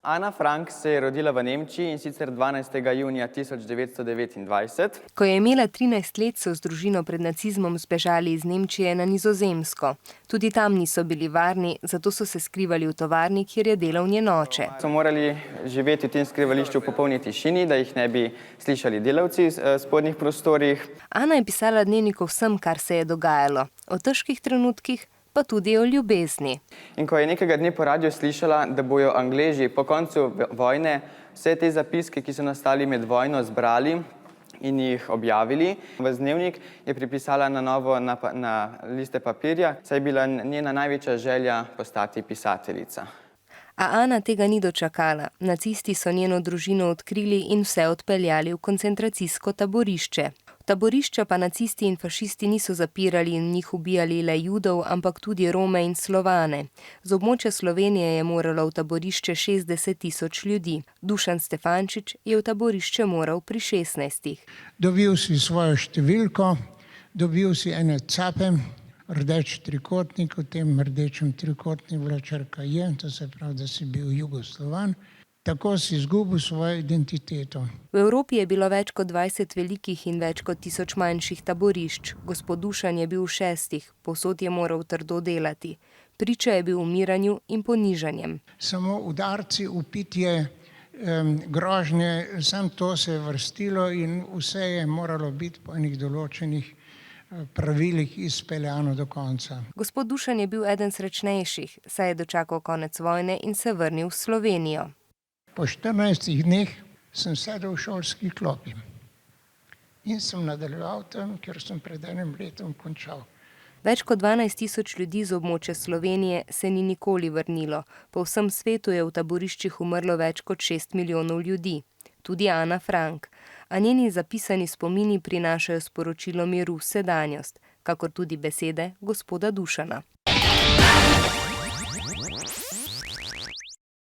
Ana Frank se je rodila v Nemčiji, in sicer 12. junija 1929. Ko je imela 13 let, so z družino pred nacizmom zbežali iz Nemčije na Nizozemsko. Tudi tam niso bili varni, zato so se skrivali v tovarni, kjer je delal njen oče. So morali živeti v tem skrivališču v popolni tišini, da jih ne bi slišali delavci v spodnjih prostorih. Ana je pisala dnevnik o vsem, kar se je dogajalo. O težkih trenutkih, pa tudi o ljubezni. In ko je nekega dne po radiju slišala, da bojo Angleži po koncu vojne vse te zapiske, ki so nastali med vojno, zbrali in jih objavili v dnevnik, je pripisala na novo na liste papirja, saj je bila njena največja želja postati pisateljica. A Ana tega ni dočakala. Nacisti so njeno družino odkrili in vse odpeljali v koncentracijsko taborišče. V taborišča pa nacisti in fašisti niso zapirali in v njih ubijali le Judov, ampak tudi Rome in Slovane. Z območja Slovenije je moralo v taborišče 60 000 ljudi. Dušan Stefančič je v taborišče moral pri 16. Dobil si svojo številko, dobil si ene cape, rdeč trikotnik, v tem rdečem trikotniku bila črka J, to se pravi, da si bil Jugoslovan. Tako si izgubil svojo identiteto. V Evropi je bilo več kot 20 velikih in več kot 1000 manjših taborišč. Gospod Dušan je bil v 6, povsod je moral trdo delati. Priča je bil umiranju in ponižanjem. Samo udarci, vpitje, grožnje, samo to se je vrstilo in vse je moralo biti po enih določenih pravilih izpeljano do konca. Gospod Dušan je bil eden srečnejših, saj je dočakal konec vojne in se vrnil v Slovenijo. Po 14 dneh sem sedel v šolski klopi in sem nadaljeval tam, kjer sem pred enim letom končal. Več kot 12 000 ljudi z območja Slovenije se ni nikoli vrnilo. Po vsem svetu je v taboriščih umrlo več kot 6 milijonov ljudi. Tudi Ana Frank. A njeni zapisani spomini prinašajo sporočilo miru v sedanjost, kakor tudi besede gospoda Dušana.